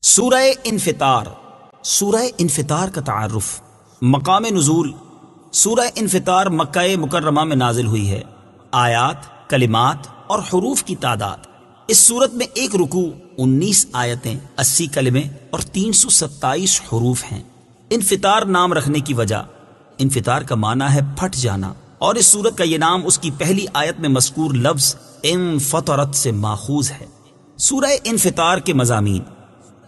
سورہ انفطار۔ سورہ انفطار کا تعارف۔ مقام نزول: سورہ انفطار مکہ مکرمہ میں نازل ہوئی ہے۔ آیات، کلمات اور حروف کی تعداد: اس سورت میں ایک رکوع، 19 آیتیں، 80 کلمے اور 327 حروف ہیں۔ انفطار نام رکھنے کی وجہ: انفطار کا معنی ہے پھٹ جانا، اور اس سورت کا یہ نام اس کی پہلی آیت میں مذکور لفظ انفطرت سے ماخوذ ہے۔ سورہ انفطار کے مضامین: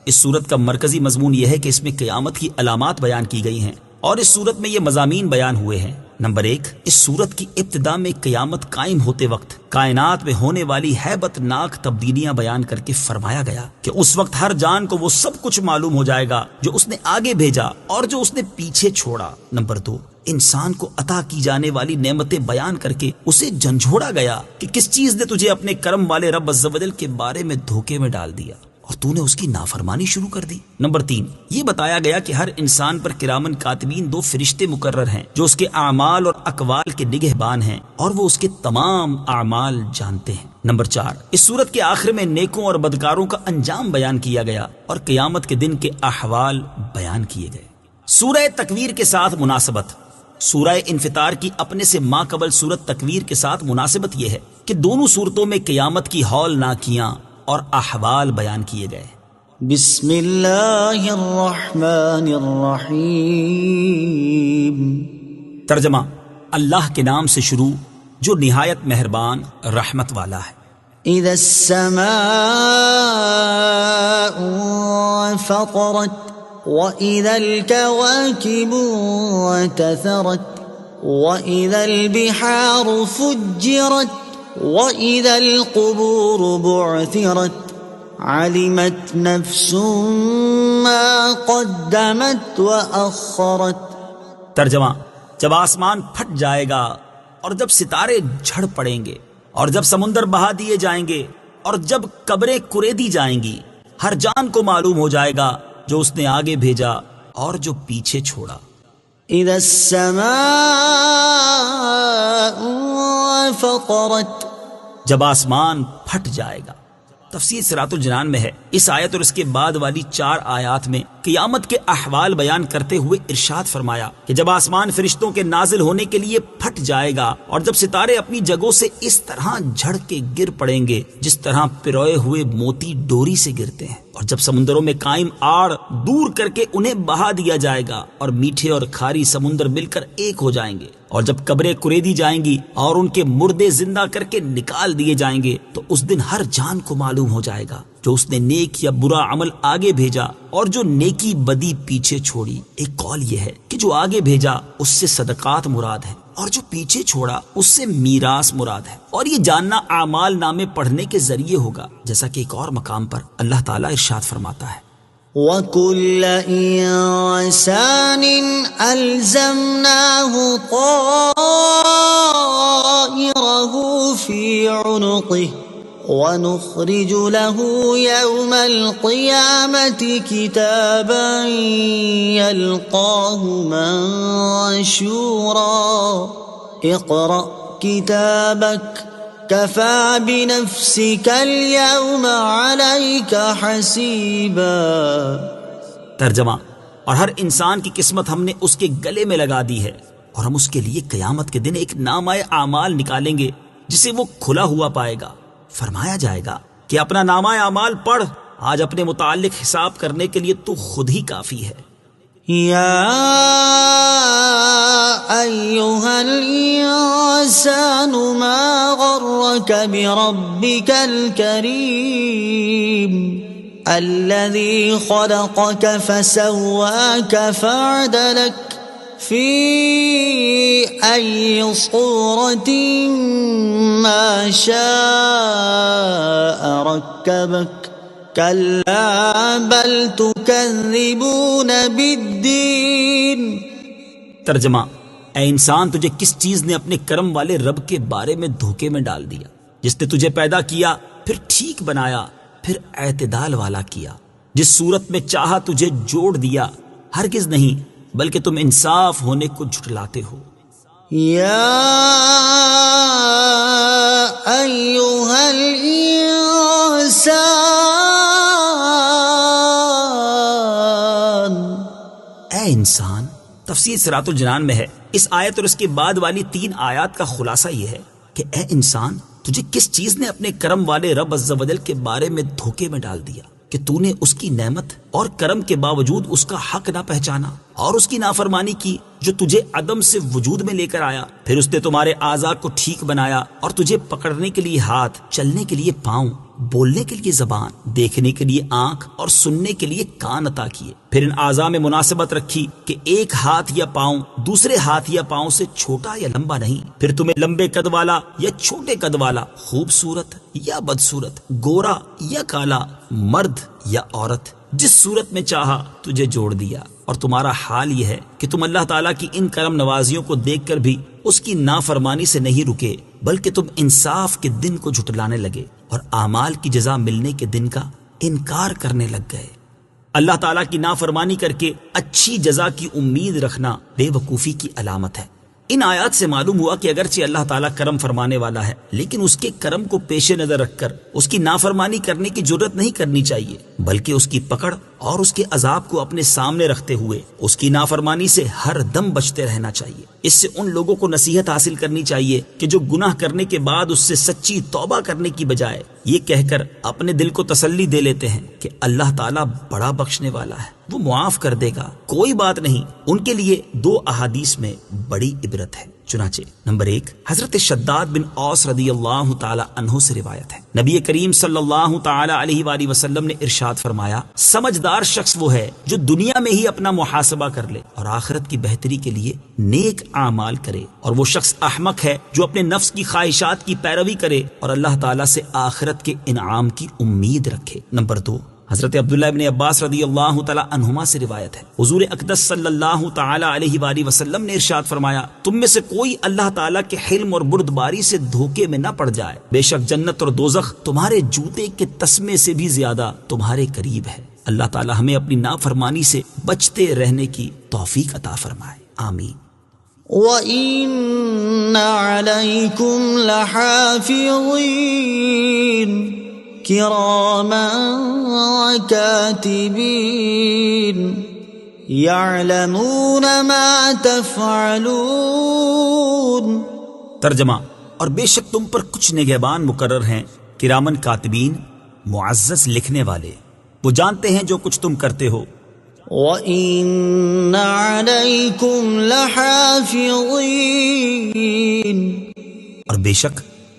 اس سورت کا مرکزی مضمون یہ ہے کہ اس میں قیامت کی علامات بیان کی گئی ہیں، اور اس سورت میں یہ مضامین بیان ہوئے ہیں۔ نمبر 1، اس سورت کی ابتدا میں قیامت قائم ہوتے وقت کائنات میں ہونے والی ہیبت ناک تبدیلیاں بیان کر کے فرمایا گیا کہ اس وقت ہر جان کو وہ سب کچھ معلوم ہو جائے گا جو اس نے آگے بھیجا اور جو اس نے پیچھے چھوڑا۔ نمبر 2، انسان کو عطا کی جانے والی نعمتیں بیان کر کے اسے جھنجھوڑا گیا کہ کس چیز نے تجھے اپنے کرم والے رب عز و جل کے بارے میں دھوکے میں ڈال دیا اور تو نے اس کی نافرمانی شروع کر دی۔ نمبر 3، یہ بتایا گیا کہ ہر انسان پر کرامن کاتبین 2 فرشتے مقرر ہیں جو اس کے اعمال اور اقوال کے نگہبان ہیں، اور وہ اس کے تمام اعمال جانتے ہیں۔ نمبر 4، اس سورت کے آخر میں نیکوں اور بدکاروں کا انجام بیان کیا گیا اور قیامت کے دن کے احوال بیان کیے گئے۔ سورہ تکویر کے ساتھ مناسبت: سورہ انفطار کی اپنے سے ماقبل سورت تکویر کے ساتھ مناسبت یہ ہے کہ دونوں سورتوں میں قیامت کی ہولناکیاں اور احوال بیان کیے گئے۔ بسم اللہ الرحمن الرحیم۔ ترجمہ: اللہ کے نام سے شروع جو نہایت مہربان رحمت والا ہے۔ اذا السماء انفطرت وَإِذَا الْكَوَاكِبُ انتثرت وَإِذَا الْبِحَارُ فُجِّرت وَإِذَا الْقُبُورُ بُعْثِرَتْ عَلِمَتْ نَفْسٌ مَّا قَدَّمَتْ وَأَخَّرَتْ۔ ترجمہ: جب آسمان پھٹ جائے گا اور جب ستارے جھڑ پڑیں گے اور جب سمندر بہا دیے جائیں گے اور جب قبریں کریدی جائیں گی، ہر جان کو معلوم ہو جائے گا جو اس نے آگے بھیجا اور جو پیچھے چھوڑا۔ اذا السماء انفطرت، جب آسمان پھٹ جائے گا۔ تفسیر صراط الجنان میں ہے۔ اس آیت اور اس کے بعد والی 4 آیات میں قیامت کے احوال بیان کرتے ہوئے ارشاد فرمایا کہ جب آسمان فرشتوں کے نازل ہونے کے لیے پھٹ جائے گا اور جب ستارے اپنی جگہوں سے اس طرح جھڑ کے گر پڑیں گے جس طرح پروئے ہوئے موتی ڈوری سے گرتے ہیں، اور جب سمندروں میں قائم آڑ دور کر کے انہیں بہا دیا جائے گا اور میٹھے اور کھاری سمندر مل کر ایک ہو جائیں گے، اور جب قبریں کریدی جائیں گی اور ان کے مردے زندہ کر کے نکال دیے جائیں گے، تو اس دن ہر جان کو معلوم ہو جائے گا جو اس نے نیک یا برا عمل آگے بھیجا اور جو نیکی بدی پیچھے چھوڑی۔ ایک قول یہ ہے کہ جو آگے بھیجا اس سے صدقات مراد ہے، اور جو پیچھے چھوڑا اس سے میراث مراد ہے، اور یہ جاننا اعمال نامے پڑھنے کے ذریعے ہوگا، جیسا کہ ایک اور مقام پر اللہ تعالیٰ ارشاد فرماتا ہے: وَكُلَّ إِنسَانٍ أَلْزَمْنَاهُ طَائِرَهُ فِي عُنُقِهِ وَنُخْرِجُ لَهُ يَوْمَ الْقِيَامَةِ كِتَابًا يَلْقَاهُ مَنشُورًا اقْرَأْ كِتَابَكَ كَفَى بِنَفْسِكَ الْيَوْمَ عَلَيْكَ حَسِيبًا۔ ترجمہ: اور ہر انسان کی قسمت ہم نے اس کے گلے میں لگا دی ہے، اور ہم اس کے لیے قیامت کے دن ایک نامہ اعمال نکالیں گے جسے وہ کھلا ہوا پائے گا۔ فرمایا جائے گا کہ اپنا نامہ اعمال پڑھ، آج اپنے متعلق حساب کرنے کے لیے تو خود ہی کافی ہے۔ یا ایھا الانسان ما غرک بربک الکریم الذی خلقک فسواک فعدلک فی ای صورت ما شاء رکبک کلا بل تکذبون بالدین۔ ترجمہ: اے انسان، تجھے کس چیز نے اپنے کرم والے رب کے بارے میں دھوکے میں ڈال دیا، جس نے تجھے پیدا کیا، پھر ٹھیک بنایا، پھر اعتدال والا کیا، جس صورت میں چاہا تجھے جوڑ دیا؟ ہرگز نہیں، بلکہ تم انصاف ہونے کو جھٹلاتے ہو۔ یا ایھا الانسان اے انسان، تفسیر صراط الجنان میں ہے، اس آیت اور اس کے بعد والی 3 آیات کا خلاصہ یہ ہے کہ اے انسان، تجھے کس چیز نے اپنے کرم والے رب عز و جل کے بارے میں دھوکے میں ڈال دیا کہ تو نے اس کی نعمت اور کرم کے باوجود اس کا حق نہ پہچانا اور اس کی نافرمانی کی جو تجھے عدم سے وجود میں لے کر آیا؟ پھر اس نے تمہارے اعضاء کو ٹھیک بنایا اور تجھے پکڑنے کے لیے ہاتھ، چلنے کے لیے پاؤں، بولنے کے لیے زبان، دیکھنے کے لیے آنکھ اور سننے کے لیے کان عطا کیے۔ پھر ان اعضاء میں مناسبت رکھی کہ ایک ہاتھ یا پاؤں دوسرے ہاتھ یا پاؤں سے چھوٹا یا لمبا نہیں۔ پھر تمہیں لمبے قد والا یا چھوٹے قد والا، خوبصورت یا بدصورت، گورا یا کالا، مرد یا عورت، جس صورت میں چاہا تجھے جوڑ دیا۔ اور تمہارا حال یہ ہے کہ تم اللہ تعالیٰ کی ان کرم نوازیوں کو دیکھ کر بھی اس کی نافرمانی سے نہیں رکے، بلکہ تم انصاف کے دن کو جھٹلانے لگے اور اعمال کی جزا ملنے کے دن کا انکار کرنے لگ گئے۔ اللہ تعالیٰ کی نافرمانی کر کے اچھی جزا کی امید رکھنا بے وقوفی کی علامت ہے۔ ان آیات سے معلوم ہوا کہ اگرچہ اللہ تعالیٰ کرم فرمانے والا ہے، لیکن اس کے کرم کو پیش نظر رکھ کر اس کی نافرمانی کرنے کی جرت نہیں کرنی چاہیے، بلکہ اس کی پکڑ اور اس کے عذاب کو اپنے سامنے رکھتے ہوئے اس کی نافرمانی سے ہر دم بچتے رہنا چاہیے۔ اس سے ان لوگوں کو نصیحت حاصل کرنی چاہیے کہ جو گناہ کرنے کے بعد اس سے سچی توبہ کرنے کی بجائے یہ کہہ کر اپنے دل کو تسلی دے لیتے ہیں کہ اللہ تعالیٰ بڑا بخشنے والا ہے، وہ معاف کر دے گا، کوئی بات نہیں، ان کے لیے 2 احادیث میں بڑی عبرت ہے۔ چنانچہ نمبر 1، حضرت شداد بن اوس رضی اللہ تعالی عنہ سے روایت ہے، نبی کریم صلی اللہ تعالی علیہ وآلہ وسلم نے ارشاد فرمایا، سمجھدار شخص وہ ہے جو دنیا میں ہی اپنا محاسبہ کر لے اور آخرت کی بہتری کے لیے نیک اعمال کرے، اور وہ شخص احمق ہے جو اپنے نفس کی خواہشات کی پیروی کرے اور اللہ تعالیٰ سے آخرت کے انعام کی امید رکھے۔ نمبر 2، حضرت عبداللہ ابن عباس رضی اللہ تعالی عنہما سے روایت ہے، حضور اقدس صلی اللہ تعالی علیہ وآلہ وسلم نے ارشاد فرمایا، تم میں سے کوئی اللہ تعالیٰ کے حلم اور بردباری سے دھوکے میں نہ پڑ جائے، بے شک جنت اور دوزخ تمہارے جوتے کے تسمے سے بھی زیادہ تمہارے قریب ہے۔ اللہ تعالیٰ ہمیں اپنی نافرمانی سے بچتے رہنے کی توفیق عطا فرمائے، آمین۔ وَإِنَّ عَلَيْكُمْ لَحَافِظِينَ كِرَامًا كَاتِبِينَ يَعْلَمُونَ مَا تَفْعَلُونَ۔ ترجمہ، اور بے شک تم پر کچھ نگہبان مقرر ہیں، کرامن کاتبین، معزز لکھنے والے، وہ جانتے ہیں جو کچھ تم کرتے ہو۔ وَإِنَّ عَلَيْكُمْ لَحَافِظِينَ، اور بے شک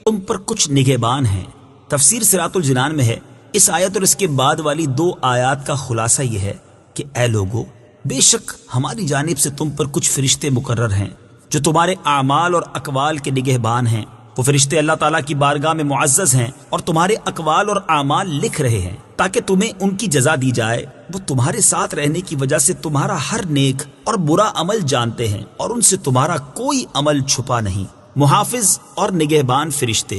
تم پر کچھ نگہبان ہیں۔ تفسیر صراط الجنان میں ہے، اس آیت اور اس کے بعد والی 2 آیات کا خلاصہ یہ ہے کہ اے لوگو، بے شک ہماری جانب سے تم پر کچھ فرشتے مقرر ہیں جو تمہارے اعمال اور اقوال کے نگہبان ہیں۔ وہ فرشتے اللہ تعالیٰ کی بارگاہ میں معزز ہیں اور تمہارے اقوال اور اعمال لکھ رہے ہیں تاکہ تمہیں ان کی جزا دی جائے۔ وہ تمہارے ساتھ رہنے کی وجہ سے تمہارا ہر نیک اور برا عمل جانتے ہیں اور ان سے تمہارا کوئی عمل چھپا نہیں۔ محافظ اور نگہبان فرشتے،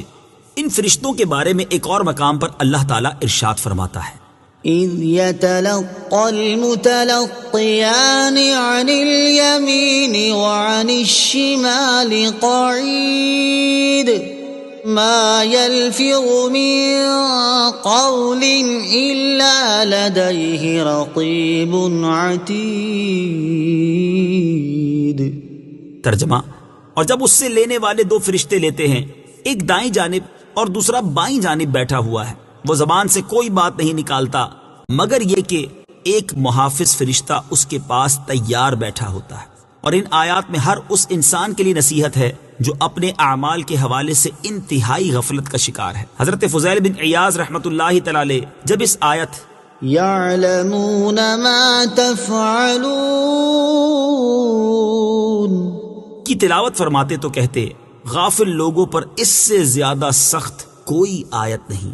ان فرشتوں کے بارے میں ایک اور مقام پر اللہ تعالیٰ ارشاد فرماتا ہے، إِذْ يَتَلَقَّى الْمُتَلَقِّيَانِ عَنِ الْيَمِينِ وَعَنِ الشِّمَالِ قَعِيدٌ مَا يَلْفِظُ مِنْ قَوْلٍ إِلَّا لَدَيْهِ رَقِيبٌ عَتِيدٌ۔ ترجمہ، اور جب اس سے لینے والے 2 فرشتے لیتے ہیں، ایک دائیں جانب اور دوسرا بائیں جانب بیٹھا ہوا ہے، وہ زبان سے کوئی بات نہیں نکالتا مگر یہ کہ ایک محافظ فرشتہ اس کے پاس تیار بیٹھا ہوتا ہے۔ اور ان آیات میں ہر اس انسان کے لیے نصیحت ہے جو اپنے اعمال کے حوالے سے انتہائی غفلت کا شکار ہے۔ حضرت فضیل بن عیاض رحمۃ اللہ تعالی علیہ جب اس آیت يَعْلَمُونَ مَا تَفْعَلُونَ کی تلاوت فرماتے تو کہتے، غافل لوگوں پر اس سے زیادہ سخت کوئی آیت نہیں۔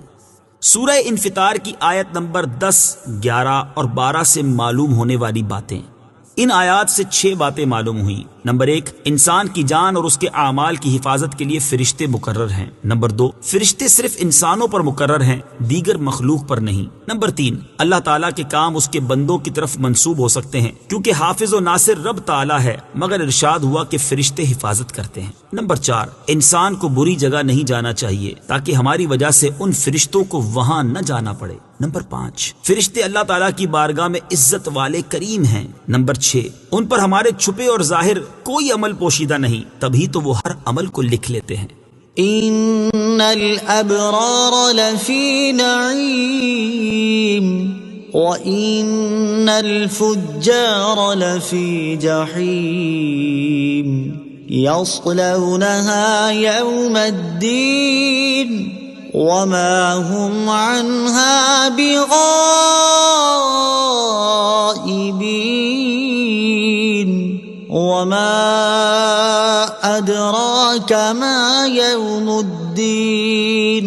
سورہ انفطار کی آیت نمبر 10، 11 اور 12 سے معلوم ہونے والی باتیں، ان آیات سے 6 باتیں معلوم ہوئیں۔ نمبر 1، انسان کی جان اور اس کے اعمال کی حفاظت کے لیے فرشتے مقرر ہیں۔ نمبر 2، فرشتے صرف انسانوں پر مقرر ہیں، دیگر مخلوق پر نہیں۔ نمبر 3، اللہ تعالیٰ کے کام اس کے بندوں کی طرف منسوب ہو سکتے ہیں کیونکہ حافظ و ناصر رب تعالیٰ ہے، مگر ارشاد ہوا کہ فرشتے حفاظت کرتے ہیں۔ نمبر 4، انسان کو بری جگہ نہیں جانا چاہیے تاکہ ہماری وجہ سے ان فرشتوں کو وہاں نہ جانا پڑے۔ نمبر 5، فرشتے اللہ تعالیٰ کی بارگاہ میں عزت والے کریم ہیں۔ نمبر 6، ان پر ہمارے چھپے اور ظاہر کوئی عمل پوشیدہ نہیں، تبھی تو وہ ہر عمل کو لکھ لیتے ہیں۔ ان الابرار لفی نعیم وان الفجار لفی جحیم یصلونها یوم الدین وما هم عنها بغائبین وما أدراك ما يوم الدين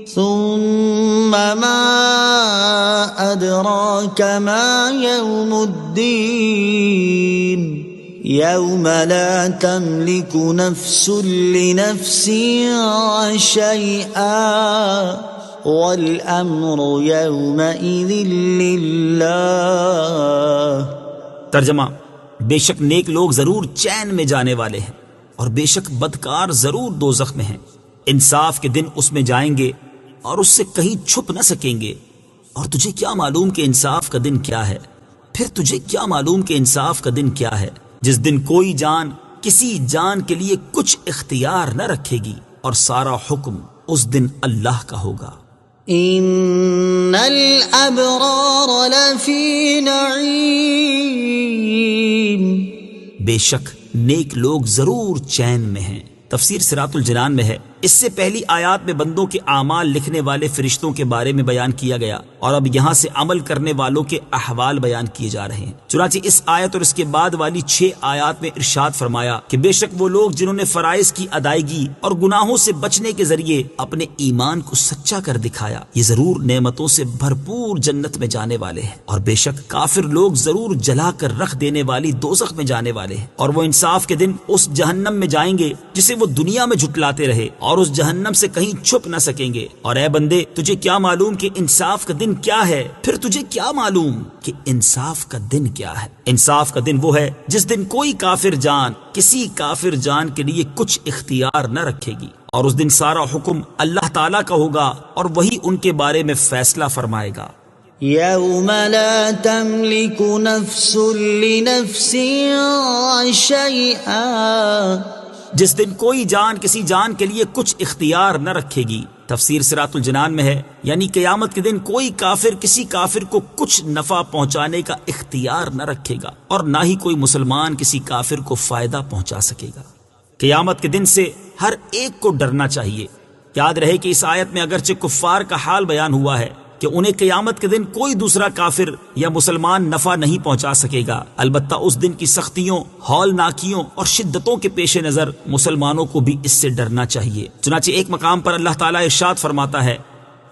ثم ما أدراك ما يوم الدين يوم لا تملك نفس لنفس شيئا والأمر يومئذ لله۔ ترجمہ، بے شک نیک لوگ ضرور چین میں جانے والے ہیں اور بے شک بدکار ضرور دوزخ میں ہیں۔ انصاف کے دن اس میں جائیں گے اور اس سے کہیں چھپ نہ سکیں گے۔ اور تجھے کیا معلوم کہ انصاف کا دن کیا ہے؟ پھر تجھے کیا معلوم کہ انصاف کا دن کیا ہے؟ جس دن کوئی جان کسی جان کے لیے کچھ اختیار نہ رکھے گی اور سارا حکم اس دن اللہ کا ہوگا۔ ان الابرار لفی نعیم، بے شک نیک لوگ ضرور چین میں ہیں۔ تفسیر صراط الجنان میں ہے، اس سے پہلی آیات میں بندوں کے اعمال لکھنے والے فرشتوں کے بارے میں بیان کیا گیا اور اب یہاں سے عمل کرنے والوں کے احوال بیان کیے جا رہے ہیں۔ چنانچہ اس آیت اور اس کے بعد والی 6 آیات میں ارشاد فرمایا کہ بے شک وہ لوگ جنہوں نے فرائض کی ادائیگی اور گناہوں سے بچنے کے ذریعے اپنے ایمان کو سچا کر دکھایا، یہ ضرور نعمتوں سے بھرپور جنت میں جانے والے ہیں۔ اور بے شک کافر لوگ ضرور جلا کر رکھ دینے والی دوزخ میں جانے والے ہیں، اور وہ انصاف کے دن اس جہنم میں جائیں گے جسے وہ دنیا میں جھٹلاتے رہے، اور اس جہنم سے کہیں چھپ نہ سکیں گے۔ اور اے بندے، تجھے کیا معلوم کہ انصاف کا دن کیا ہے؟ پھر تجھے کیا معلوم کہ انصاف کا دن کیا ہے؟ انصاف کا دن وہ ہے جس دن کوئی کافر جان کسی کافر جان کے لیے کچھ اختیار نہ رکھے گی، اور اس دن سارا حکم اللہ تعالیٰ کا ہوگا اور وہی ان کے بارے میں فیصلہ فرمائے گا۔ یوم لا تملک نفس لنفس شیئا، جس دن کوئی جان کسی جان کے لیے کچھ اختیار نہ رکھے گی۔ تفسیر صراط الجنان میں ہے، یعنی قیامت کے دن کوئی کافر کسی کافر کو کچھ نفع پہنچانے کا اختیار نہ رکھے گا، اور نہ ہی کوئی مسلمان کسی کافر کو فائدہ پہنچا سکے گا۔ قیامت کے دن سے ہر ایک کو ڈرنا چاہیے۔ یاد رہے کہ اس آیت میں اگرچہ کفار کا حال بیان ہوا ہے کہ انہیں قیامت کے دن کوئی دوسرا کافر یا مسلمان نفع نہیں پہنچا سکے گا، البتہ اس دن کی سختیوں، ہولناکیوں اور شدتوں کے پیش نظر مسلمانوں کو بھی اس سے ڈرنا چاہیے۔ چنانچہ ایک مقام پر اللہ تعالیٰ ارشاد فرماتا ہے،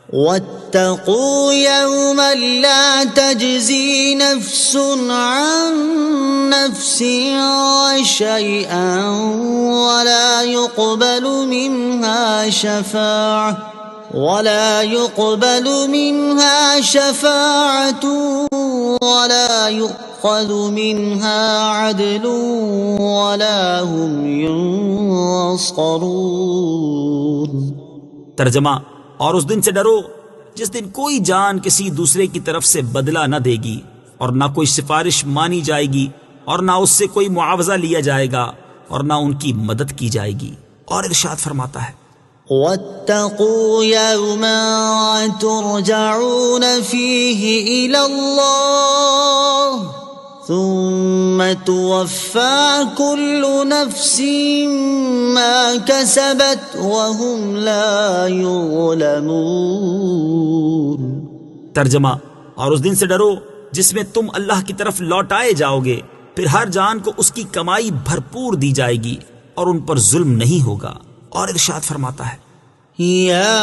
واتقوا يوما لا تجزي نفس عن نفس شيئا ولا يقبل منها شفاعة ولا يؤخذ منها عدل ولا هم ينصرون۔ ترجمہ، اور اس دن سے ڈرو جس دن کوئی جان کسی دوسرے کی طرف سے بدلہ نہ دے گی، اور نہ کوئی سفارش مانی جائے گی، اور نہ اس سے کوئی معاوضہ لیا جائے گا، اور نہ ان کی مدد کی جائے گی۔ اور ارشاد فرماتا ہے، واتقوا يوما ترجعون فيه إلى الله ثم توفى كل نفس ما كسبت وهم لا يظلمون۔ ترجمہ، اور اس دن سے ڈرو جس میں تم اللہ کی طرف لوٹائے جاؤ گے، پھر ہر جان کو اس کی کمائی بھرپور دی جائے گی اور ان پر ظلم نہیں ہوگا۔ اور ارشاد فرماتا ہے، يا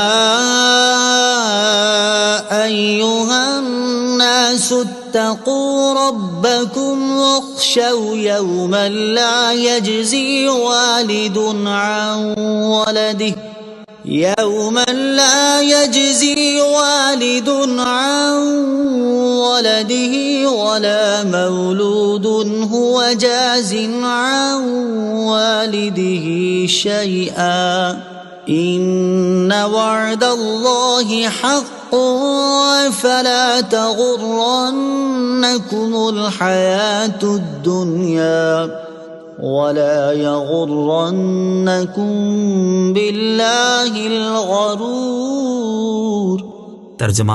أيها الناس اتقوا ربكم واخشوا يوما لا يجزي والد عن ولده ولا مولود هو جاز عن والده شيئا إن وعد الله حق فلا تغرنكم الحياة الدنيا ولا يغرنكم بالله الغرور۔ ترجمہ: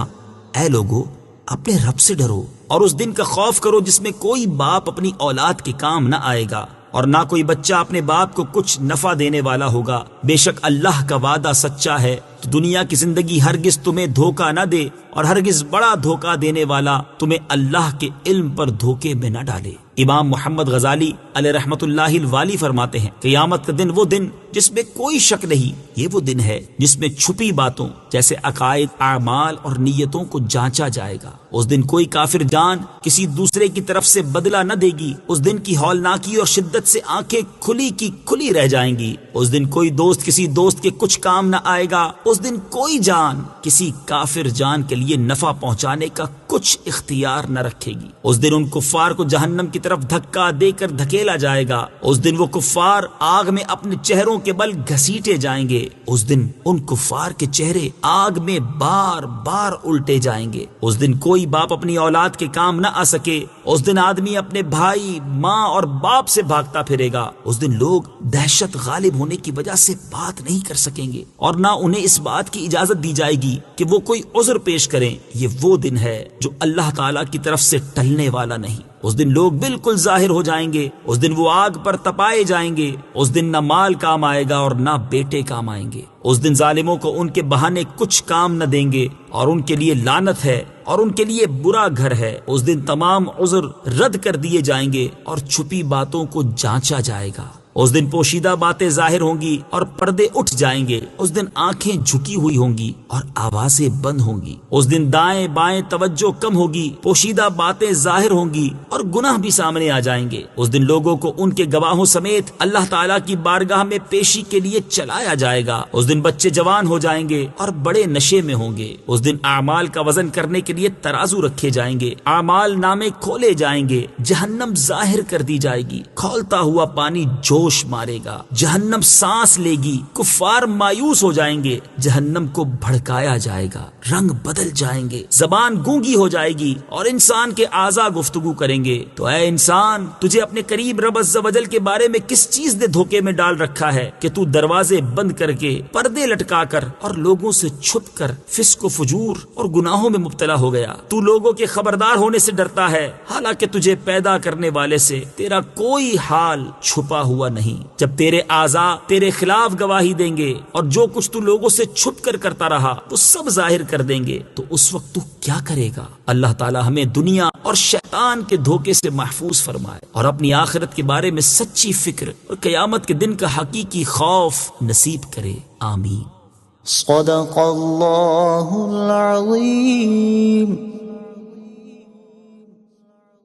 اے لوگو، اپنے رب سے ڈرو اور اس دن کا خوف کرو جس میں کوئی باپ اپنی اولاد کے کام نہ آئے گا اور نہ کوئی بچہ اپنے باپ کو کچھ نفع دینے والا ہوگا۔ بے شک اللہ کا وعدہ سچا ہے، تو دنیا کی زندگی ہرگز تمہیں دھوکہ نہ دے اور ہرگز بڑا دھوکہ دینے والا تمہیں اللہ کے علم پر دھوکے میں نہ ڈالے۔ امام محمد غزالی علیہ رحمت اللہ الوالی فرماتے ہیں، قیامت کا دن وہ دن جس میں کوئی شک نہیں، یہ وہ دن ہے جس میں چھپی باتوں جیسے عقائد، اعمال اور نیتوں کو جانچا جائے گا۔ اس دن کوئی کافر جان کسی دوسرے کی طرف سے بدلہ نہ دے گی۔ اس دن کی ہولناکی اور شدت سے آنکھیں کھلی کی کھلی رہ جائیں گی۔ اس دن کوئی دوست کسی دوست کے کچھ کام نہ آئے گا۔ اس دن کوئی جان کسی کافر جان کے لیے نفع پہنچانے کا کچھ اختیار نہ رکھے گی۔ اس دن ان کفار کو جہنم کی طرف دھکا دے کر دھکیلا جائے گا۔ اس دن وہ کفار آگ میں اپنے چہروں کے بل گھسیٹے جائیں گے۔ اس دن ان کفار کے چہرے آگ میں بار بار الٹے جائیں گے۔ اس دن کوئی باپ اپنی اولاد کے کام نہ آ سکے۔ اس دن آدمی اپنے بھائی، ماں اور باپ سے بھاگتا پھرے گا۔ اس دن لوگ دہشت غالب ہونے کی وجہ سے بات نہیں کر سکیں گے اور نہ انہیں اس بات کی اجازت دی جائے گی کہ وہ کوئی عذر پیش کریں۔ یہ وہ دن ہے جو اللہ تعالیٰ کی طرف سے ٹلنے والا نہیں۔ اس دن لوگ بالکل ظاہر ہو جائیں گے۔ اس دن وہ آگ پر تپائے جائیں گے۔ اس دن نہ مال کام آئے گا اور نہ بیٹے کام آئیں گے۔ اس دن ظالموں کو ان کے بہانے کچھ کام نہ دیں گے اور ان کے لیے لعنت ہے اور ان کے لیے برا گھر ہے۔ اس دن تمام عذر رد کر دیے جائیں گے اور چھپی باتوں کو جانچا جائے گا۔ اس دن پوشیدہ باتیں ظاہر ہوں گی اور پردے اٹھ جائیں گے۔ اس دن آنکھیں جھکی ہوئی ہوں گی اور آوازیں بند ہوں گی۔ اس دن دائیں بائیں توجہ کم ہوگی، پوشیدہ باتیں ظاہر ہوں گی اور گناہ بھی سامنے آ جائیں گے۔ اس دن لوگوں کو ان کے گواہوں سمیت اللہ تعالیٰ کی بارگاہ میں پیشی کے لیے چلایا جائے گا۔ اس دن بچے جوان ہو جائیں گے اور بڑے نشے میں ہوں گے۔ اس دن اعمال کا وزن کرنے کے لیے ترازو رکھے جائیں گے، اعمال نامے کھولے جائیں گے، جہنم ظاہر کر دی جائے گی، کھولتا ہوا پانی جوش مارے گا، جہنم سانس لے گی، کفار مایوس ہو جائیں گے، جہنم کو بھڑکایا جائے گا، رنگ بدل جائیں گے، زبان گونگی ہو جائے گی اور انسان کے اعضاء گفتگو کریں گے۔ تو اے انسان، تجھے اپنے قریب رب عز و جل کے بارے میں کس چیز نے دھوکے میں ڈال رکھا ہے کہ تو دروازے بند کر کے، پردے لٹکا کر اور لوگوں سے چھپ کر فسق و فجور اور گناہوں میں مبتلا ہو گیا؟ تو لوگوں کے خبردار ہونے سے ڈرتا ہے، حالانکہ تجھے پیدا کرنے والے سے تیرا کوئی حال چھپا ہوا نہیں۔ جب تیرے اعضاء تیرے خلاف گواہی دیں گے اور جو کچھ تو لوگوں سے چھپ کر کرتا رہا وہ سب ظاہر کر دیں گے، تو اس وقت تو کیا کرے گا؟ اللہ تعالی ہمیں دنیا اور شیطان کے دھوکے سے محفوظ فرمائے اور اپنی آخرت کے بارے میں سچی فکر اور قیامت کے دن کا حقیقی خوف نصیب کرے، آمین۔ صدق اللہ العظیم۔